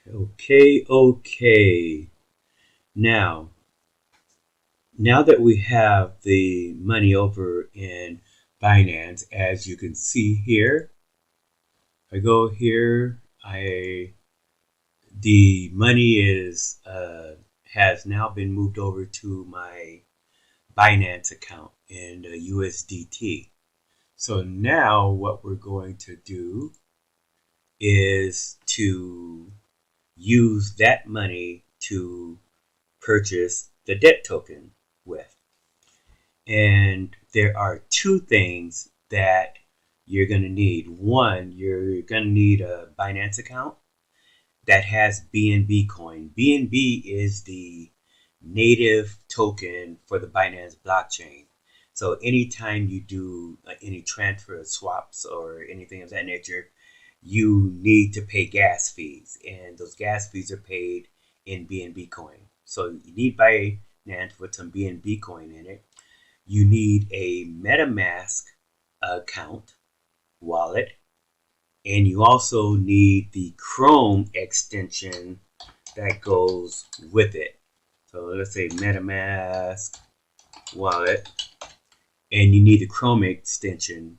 Okay. Now that we have the money over in Binance, as you can see here, I go here, the money has now been moved over to my Binance account in USDT. So now what we're going to do is to use that money to purchase the debt token with. And there are two things that you're going to need. One, you're going to need a Binance account that has BNB coin. BNB is the native token for the Binance blockchain. So anytime you do any transfer swaps or anything of that nature, you need to pay gas fees, and those gas fees are paid in BNB coin. So you need Binance with some BNB coin in it. You need a Metamask account wallet, and you also need the Chrome extension that goes with it. So let's say Metamask wallet, and you need the Chrome extension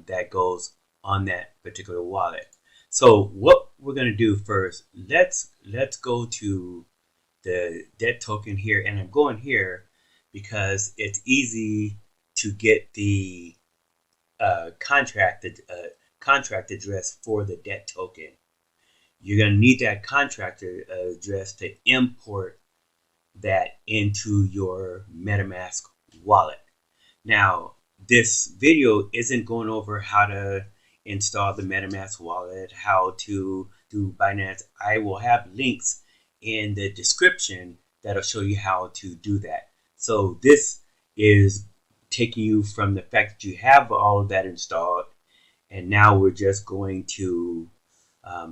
that goes on that particular wallet. So what we're going to do first, let's go to the debt token here, and I'm going here because it's easy to get the contract address for the debt token. You're going to need that contract address to import that into your MetaMask wallet. Now, this video isn't going over how to install the MetaMask wallet, how to do Binance. I will have links in the description that'll show you how to do that. So this is taking you from the fact that you have all of that installed, and now we're just going to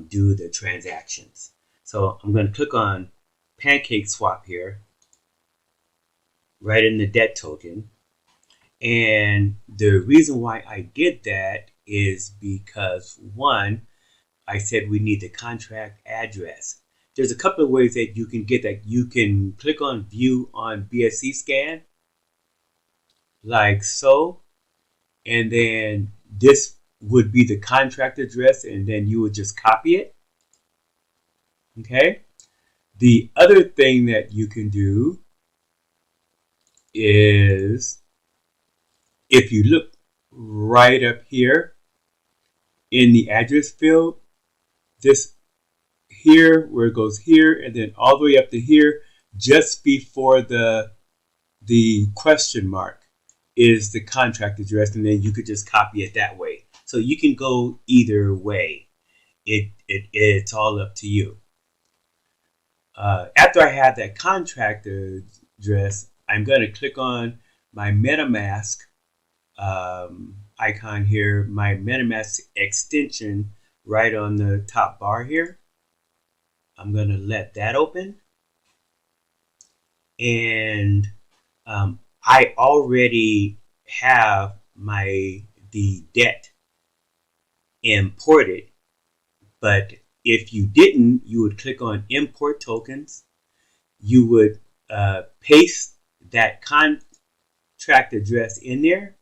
do the transactions. So I'm going to click on Pancake Swap here, right in the debt token. And the reason why I did that is because, one, I said we need the contract address. There's a couple of ways that you can get that. You can click on view on BSC scan, like so, and then this would be the contract address, and then you would just copy it. Okay. The other thing that you can do is, if you look right up here in the address field, this here, where it goes here, and then all the way up to here, just before the question mark is the contract address, and then you could just copy it that way. So you can go either way. It's all up to you. After I have that contract address, I'm going to click on my MetaMask icon here, my MetaMask extension right on the top bar here. I'm going to let that open. And I already have the debt imported, but if you didn't, you would click on import tokens. You would paste that contract address in there,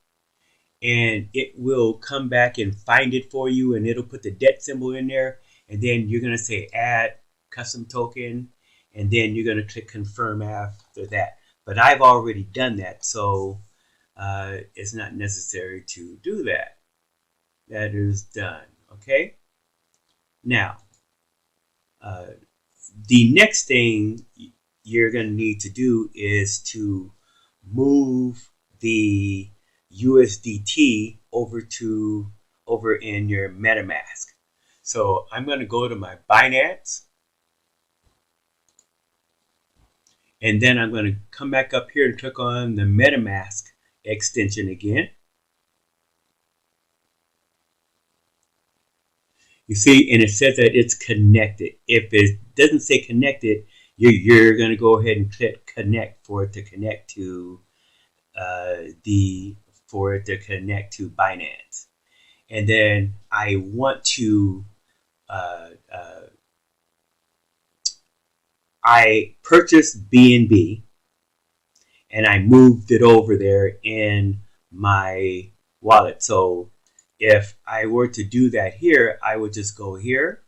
and it will come back and find it for you, and it'll put the debt symbol in there, and then you're going to say add custom token, and then you're going to click confirm after that. But I've already done that, so it's not necessary to do that. That is done. Okay. Now, the next thing you're going to need to do is to move the USDT over in your MetaMask. So I'm going to go to my Binance, and then I'm going to come back up here and click on the MetaMask extension again. You see, and it says that it's connected. If it doesn't say connected, you're going to go ahead and click connect for it to connect to Binance. And then I want to I purchased BNB and I moved it over there in my wallet. So if I were to do that here, I would just go here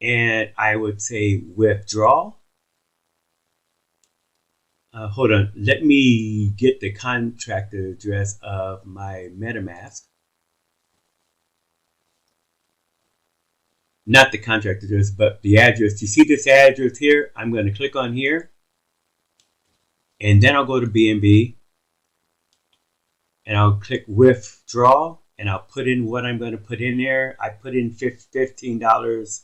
and I would say withdraw. Hold on, let me get the contract address of my Metamask. Not the contract address, but the address. You see this address here? I'm going to click on here. And then I'll go to BNB. And I'll click withdraw. And I'll put in what I'm going to put in there. I put in $15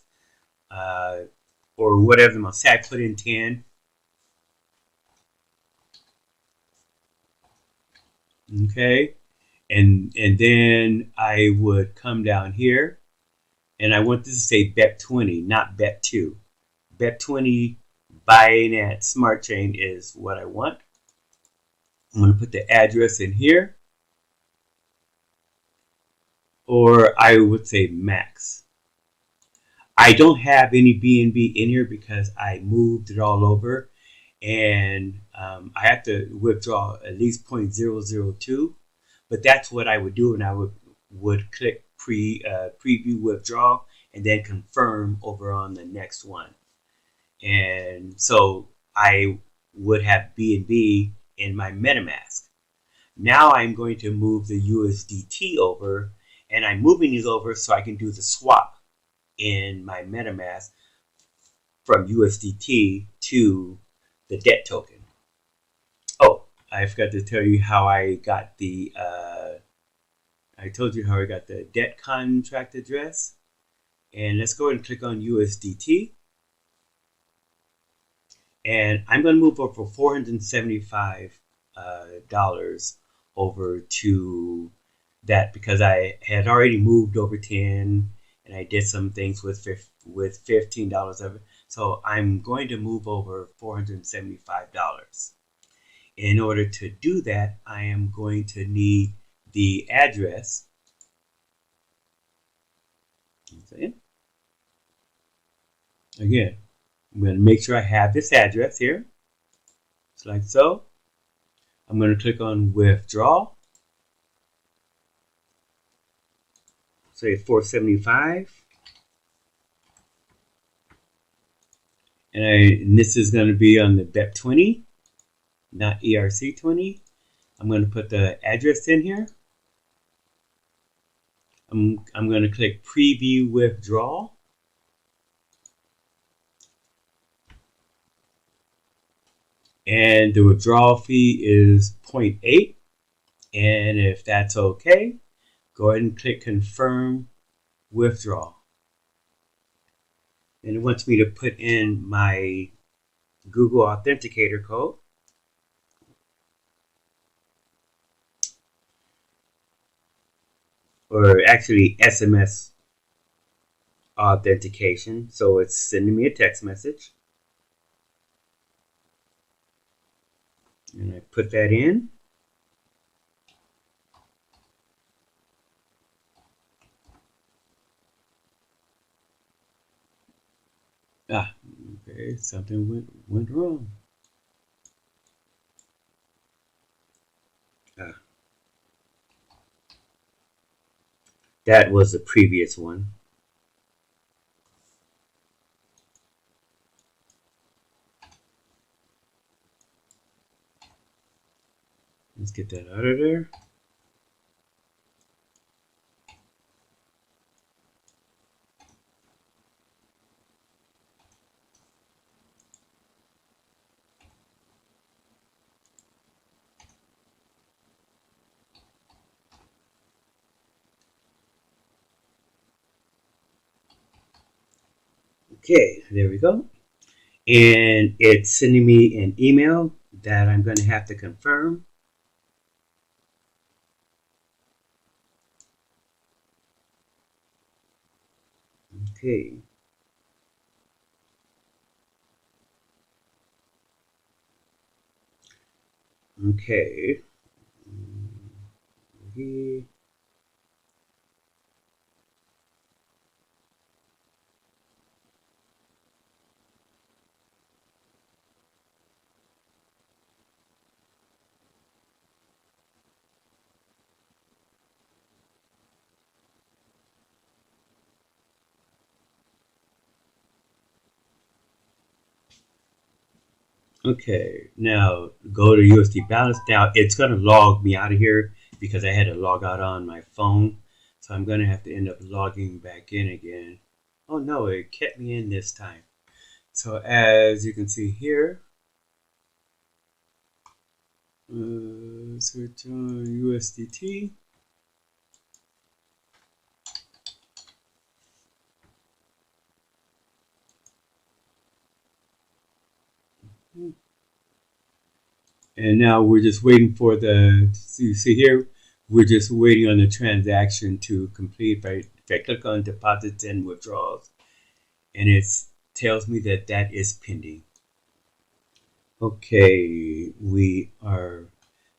or whatever I'm going to say. I put in 10. Okay. And then I would come down here. And I want this to say BEP20, not BEP2. BEP20 Binance Smart Chain is what I want. I'm going to put the address in here. Or I would say max. I don't have any BNB in here because I moved it all over. And I have to withdraw at least 0.002. But that's what I would do, and I would click preview withdraw and then confirm over on the next one. And so I would have BNB in my MetaMask. Now I'm going to move the USDT over, and I'm moving these over so I can do the swap in my MetaMask from USDT to the debt token. Oh, I forgot to tell you how I got the I told you how I got the debt contract address. And let's go ahead and click on USDT. And I'm going to move over $475 over to that because I had already moved over 10 and I did some things with $15 of it. So I'm going to move over $475. In order to do that, I am going to need the address. Again, I'm going to make sure I have this address here. Just like so. I'm going to click on withdraw. Say 475. And this is going to be on the BEP20, not ERC20. I'm going to put the address in here. I'm going to click preview withdraw. And the withdrawal fee is 0.8. And if that's okay, go ahead and click confirm withdraw. And it wants me to put in my Google Authenticator code. Or actually SMS authentication. So it's sending me a text message. And I put that in. Okay, something went wrong. That was the previous one. Let's get that out of there. Okay, there we go. And it's sending me an email that I'm going to have to confirm. Okay. Okay. Okay, now go to USD balance. Now it's going to log me out of here because I had to log out on my phone. So I'm going to have to end up logging back in again. Oh no, it kept me in this time. So as you can see here, search on USDT. And now we're just waiting for the, so you see here, we're just waiting on the transaction to complete. If I click on deposits and withdrawals, and it tells me that that is pending. Okay, we are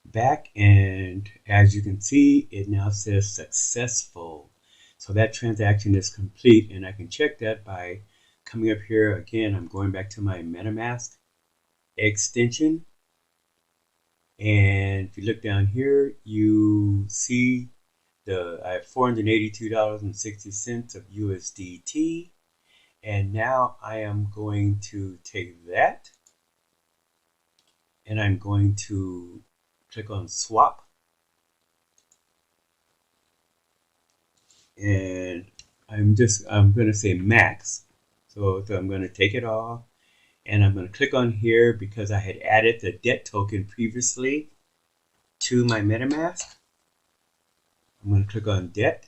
back, and as you can see, it now says successful. So that transaction is complete, and I can check that by coming up here again. I'm going back to my Metamask extension. And if you look down here, you see I have $482.60 of USDT. And now I am going to take that and I'm going to click on swap. And I'm going to say max. So I'm going to take it off. And I'm going to click on here because I had added the debt token previously to my MetaMask. I'm going to click on debt.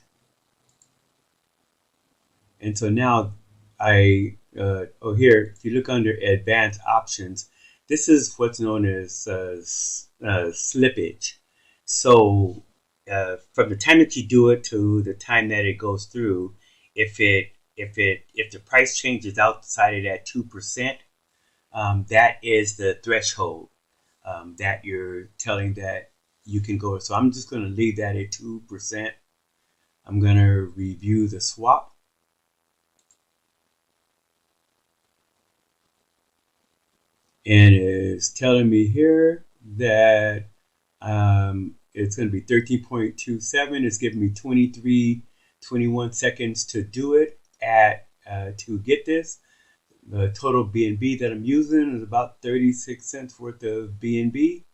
And so now here, if you look under advanced options, this is what's known as slippage. So from the time that you do it to the time that it goes through, if the price changes outside of that 2%, that is the threshold that you're telling that you can go. So I'm just going to leave that at 2%. I'm going to review the swap. And it's telling me here that it's going to be 13.27. It's giving me 21 seconds to do it to get this. The total BNB that I'm using is about 36 cents worth of BNB,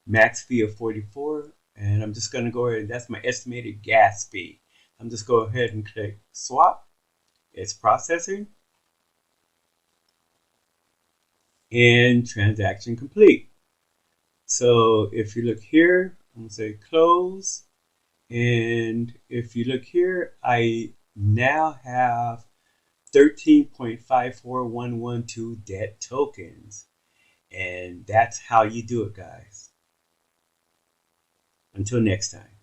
max fee of 44. And I'm just going to go ahead, that's my estimated gas fee. I'm just go ahead and click swap. It's processing. And transaction complete. So if you look here, I'm going to say close. And if you look here, I now have 13.54112 debt tokens. And that's how you do it, guys. Until next time.